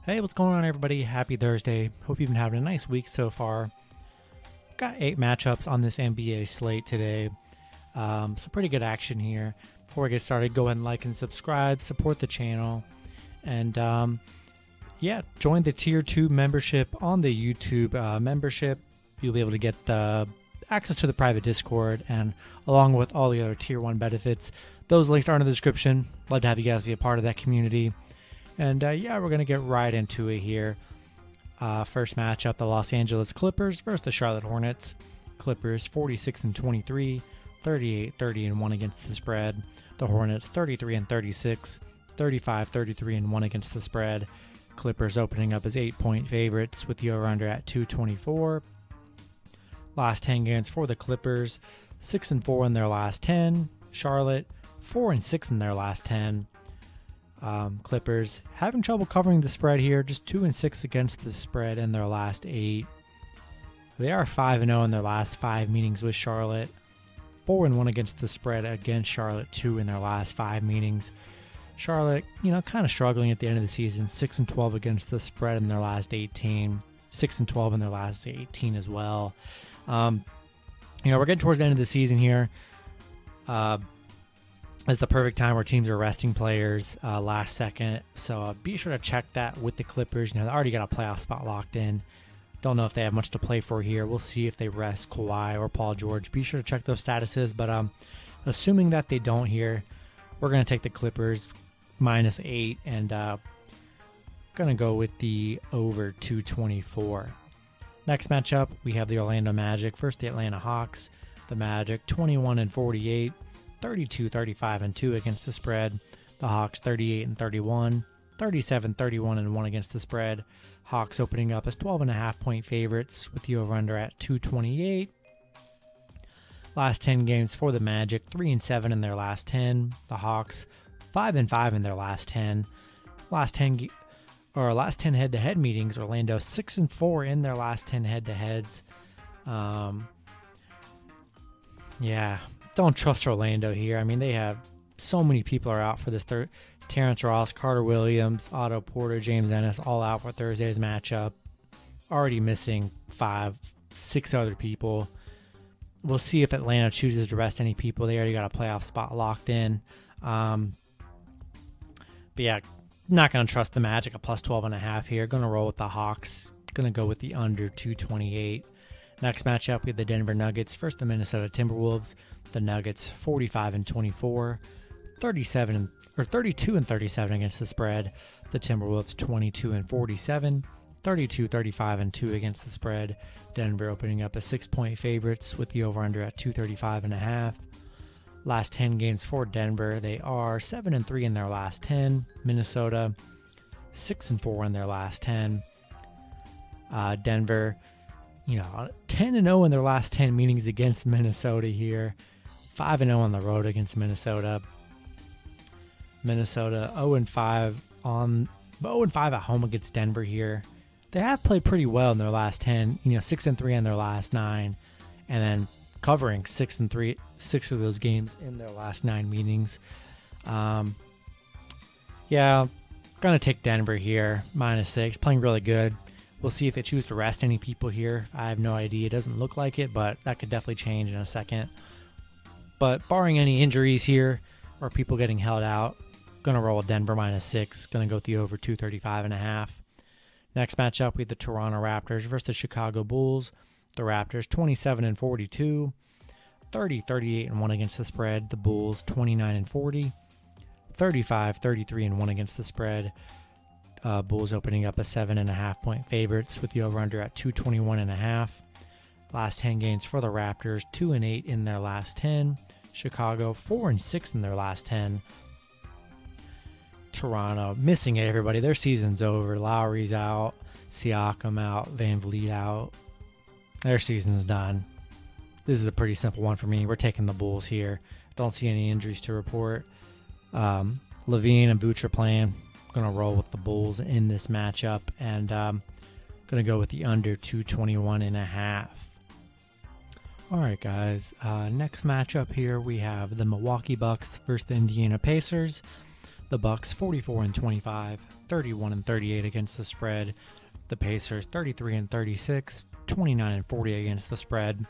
Hey, what's going on, everybody? Happy Thursday. Hope you've been having a nice week so far. Got 8 matchups on this NBA slate today. Some pretty good action here. Before we get started, go ahead and like and subscribe, support the channel, and join the Tier 2 membership on the YouTube membership. You'll be able to get access to the private Discord, and along with all the other Tier 1 benefits. Those links are in the description. Love to have you guys be a part of that community. And we're going to get right into it here. First matchup, the Los Angeles Clippers versus the Charlotte Hornets. Clippers 46-23, 38-30-1 against the spread. The Hornets 33-36, 35-33-1 against the spread. Clippers opening up as 8-point favorites with the over-under at 224. Last 10 games for the Clippers, 6-4 in their last 10. Charlotte 4-6 in their last 10. Clippers having trouble covering the spread here, just 2-6 against the spread in their last 8. They are 5-0 in their last 5 meetings with Charlotte, 4-1 against the spread against Charlotte, 2 in their last 5 meetings. Charlotte, kind of struggling at the end of the season, 6-12 against the spread in their last 18, 6-12 in their last 18 as well. We're getting towards the end of the season here. It's the perfect time where teams are resting players last second. So be sure to check that with the Clippers. They already got a playoff spot locked in. Don't know if they have much to play for here. We'll see if they rest Kawhi or Paul George. Be sure to check those statuses. But assuming that they don't here, we're going to take the Clippers -8 and going to go with the over 224. Next matchup, we have the Orlando Magic versus the Atlanta Hawks. The Magic 21-48. 32-35-2 against the spread. The Hawks 38-31, 37-31-1 against the spread. Hawks opening up as 12.5-point favorites with the over-under at 228. Last 10 games for the Magic, 3-7 in their last 10. The Hawks 5-5 in their last 10. Last 10 head-to-head meetings, Orlando 6-4 in their last 10 head-to-heads. Don't trust Orlando here. I mean, they have so many people are out for this. Terrence Ross, Carter Williams, Otto Porter, James Ennis, all out for Thursday's matchup. Already missing 5-6 other people. We'll see if Atlanta chooses to rest any people. They already got a playoff spot locked in. Not going to trust the Magic, a plus 12.5 here. Going to roll with the Hawks. Going to go with the under 228. Next matchup, we have the Denver Nuggets versus the Minnesota Timberwolves. The Nuggets 45-24, 32-37 against the spread. The Timberwolves 22-47, 32-35-2 against the spread. Denver opening up as 6-point favorites with the over/under at 235.5. Last 10 games for Denver, they are 7-3 in their last 10. Minnesota 6-4 in their last 10. Denver, 10-0 in their last 10 meetings against Minnesota here. 5-0 on the road against Minnesota. Minnesota 0-5 at home against Denver here. They have played pretty well in their last 10, 6-3 in their last 9, and then covering 6-3, 6 of those games in their last 9 meetings. Gonna take Denver here, -6, playing really good. We'll see if they choose to rest any people here. I have no idea. It doesn't look like it, but that could definitely change in a second. But barring any injuries here or people getting held out, going to roll Denver -6. Going to go with the over 235.5. Next matchup, we have the Toronto Raptors versus the Chicago Bulls. The Raptors 27-42, 30-38-1 against the spread. The Bulls 29-40, 35-33-1 against the spread. Bulls opening up as 7.5-point favorites with the over/under at 221.5. Last 10 games for the Raptors, 2-8 in their last 10. Chicago 4-6 in their last 10. Toronto missing everybody. Their season's over. Lowry's out, Siakam out, Van Vliet out. Their season's done. This is a pretty simple one for me. We're taking the Bulls here. Don't see any injuries to report. Levine and Vooch are playing. Going to roll with the Bulls in this matchup, and going to go with the under 221.5. All right, guys. Next matchup here, we have the Milwaukee Bucks versus the Indiana Pacers. The The Bucks 44-25, 31-38 against the spread. The Pacers 33-36, 29-40 against the spread.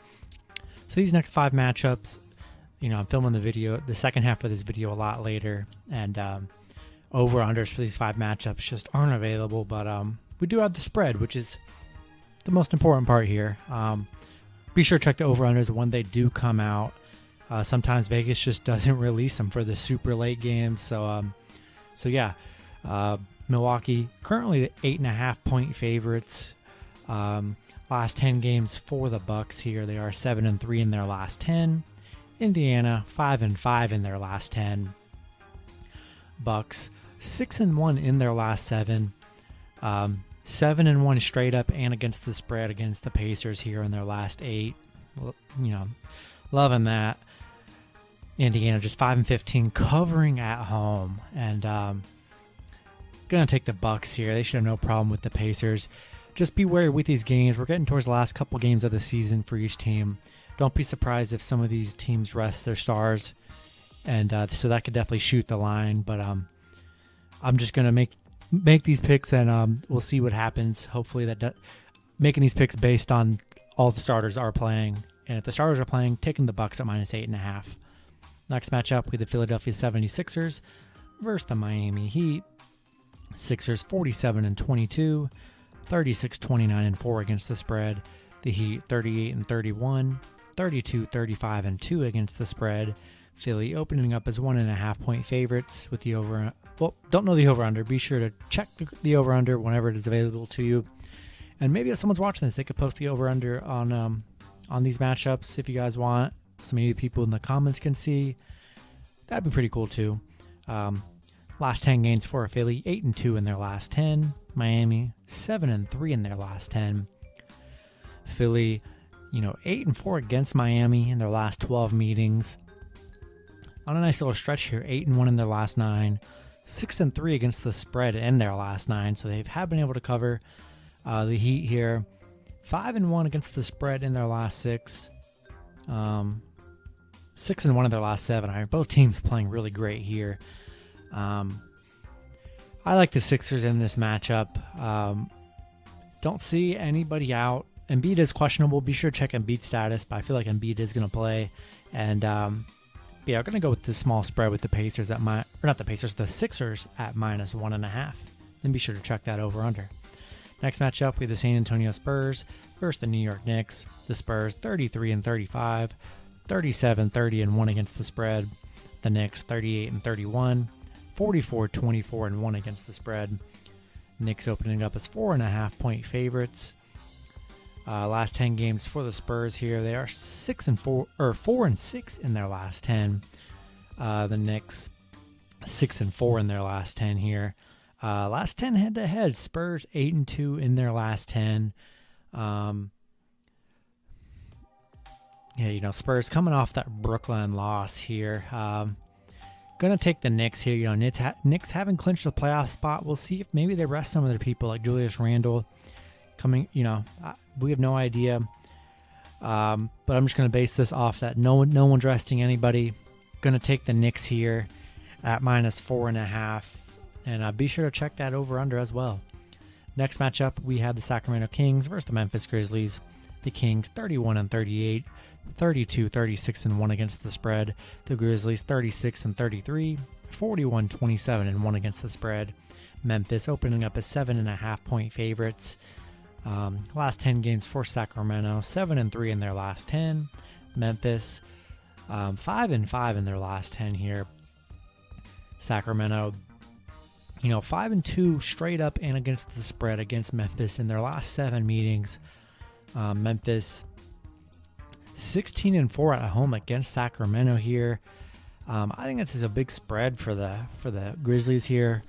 So these next 5 matchups, I'm filming the second half of this video a lot later, and over-unders for these 5 matchups just aren't available, but we do have the spread, which is the most important part here. Be sure to check the over-unders when they do come out. Sometimes Vegas just doesn't release them for the super late games, so yeah. Milwaukee currently the 8.5-point favorites. Last 10 games for the Bucks here, they are 7-3 in their last 10. Indiana 5-5 in their last 10. Bucks 6-1 in their last 7. 7-1 straight up and against the spread against the Pacers here in their last 8. Loving that. Indiana just 5-15 covering at home, and gonna take the Bucks here. They should have no problem with the Pacers. Just be wary with these games. We're getting towards the last couple games of the season for each team. Don't be surprised if some of these teams rest their stars, and so that could definitely shoot the line. But I'm just gonna make these picks, and we'll see what happens. Hopefully making these picks based on all the starters are playing, and if the starters are playing, taking the Bucks at -8.5. Next matchup, we have the Philadelphia 76ers versus the Miami Heat. Sixers 47-22, 36-29-4 against the spread. The Heat 38-31, 32-35-2 against the spread. Philly opening up as 1.5-point favorites with the over. Well, don't know the over-under. Be sure to check the over-under whenever it is available to you. And maybe if someone's watching this, they could post the over-under on these matchups if you guys want. So maybe people in the comments can see. That'd be pretty cool too. Last 10 games for Philly, 8-2 in their last 10. Miami 7-3 in their last 10. Philly, 8-4 against Miami in their last 12 meetings. On a nice little stretch here, 8-1 in their last 9. 6-3 against the spread in their last 9. So they have been able to cover the Heat here. 5-1 against the spread in their last 6. 6-1 in their last 7. Both teams playing really great here. I like the Sixers in this matchup. Don't see anybody out. Embiid is questionable. Be sure to check Embiid's status, but I feel like Embiid is going to play. And I'm going to go with the small spread with the Pacers the Sixers at -1.5. Then be sure to check that over under. Next matchup, we have the San Antonio Spurs versus the New York Knicks. The Spurs 33-35, 37-30-1 against the spread. The Knicks 38-31, 44-24-1 against the spread. Knicks opening up as 4.5-point favorites. Last 10 games for the Spurs here, they are 4-6 in their last 10. The Knicks 6-4 in their last 10 here. Last 10 head-to-head, Spurs 8-2 in their last 10. Spurs coming off that Brooklyn loss here. Gonna take the Knicks here. Knicks haven't clinched the playoff spot. We'll see if maybe they rest some of their people like Julius Randle. We have no idea. But I'm just gonna base this off that no one's resting anybody. Gonna take the Knicks here at -4.5, and be sure to check that over under as well. Next matchup, we have the Sacramento Kings versus the Memphis Grizzlies. The Kings 31-38. 32-36-1 against the spread. The Grizzlies 36-33, 41-27-1 against the spread. Memphis opening up as 7.5-point favorites. Last 10 games for Sacramento, 7-3 in their last 10. Memphis 5-5 in their last 10 here. Sacramento, 5-2 straight up and against the spread against Memphis in their last 7 meetings. Memphis 16-4 at home against Sacramento here. I think this is a big spread for the Grizzlies here.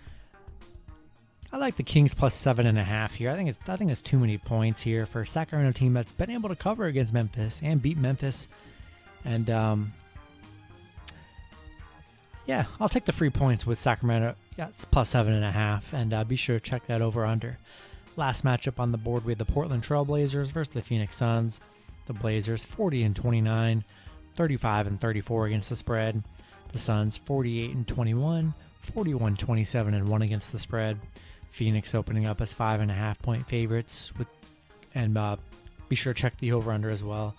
I like the Kings plus 7.5 here. I think it's too many points here for a Sacramento team that's been able to cover against Memphis and beat Memphis. And I'll take the free points with Sacramento. Yeah, it's plus 7.5, and be sure to check that over under. Last matchup on the board, we have the Portland Trail Blazers versus the Phoenix Suns. The Blazers 40-29, 35-34 against the spread. The Suns 48-21, 41-27-1 against the spread. Phoenix opening up as 5.5-point favorites and be sure to check the over-under as well.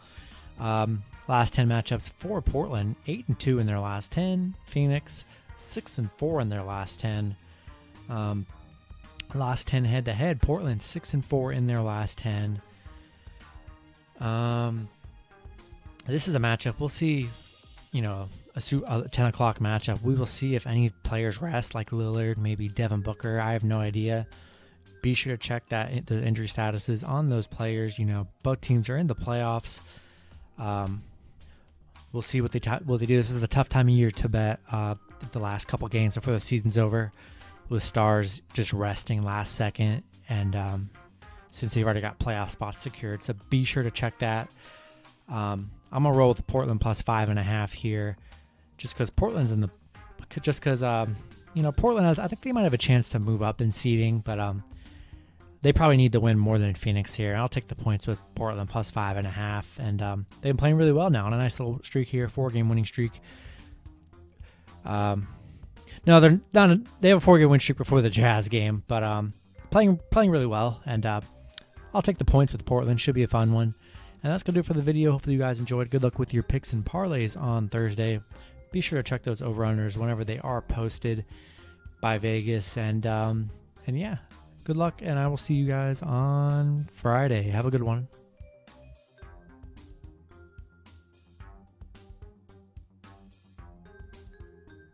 Last 10 matchups for Portland, 8-2 in their last 10. Phoenix, 6-4 in their last 10. Last 10 head-to-head, Portland 6-4 in their last 10. This is a matchup. We'll see, a 10 o'clock matchup. We will see if any players rest, like Lillard, maybe Devin Booker. I have no idea. Be sure to check the injury statuses on those players. Both teams are in the playoffs. We'll see what they do. This is the tough time of year to bet the last couple games before the season's over, with stars just resting last second, and since they've already got playoff spots secured. So be sure to check that. I'm gonna roll with Portland plus 5.5 here, just because Portland's Portland has. I think they might have a chance to move up in seeding, but they probably need to win more than Phoenix here. I'll take the points with Portland plus 5.5, and they've been playing really well now on a nice little streak here, 4-game winning streak. No, they're not. They have a 4-game win streak before the Jazz game, but playing really well, and I'll take the points with Portland. Should be a fun one. And that's going to do it for the video. Hopefully you guys enjoyed. Good luck with your picks and parlays on Thursday. Be sure to check those over-unders whenever they are posted by Vegas. And yeah, good luck, and I will see you guys on Friday. Have a good one.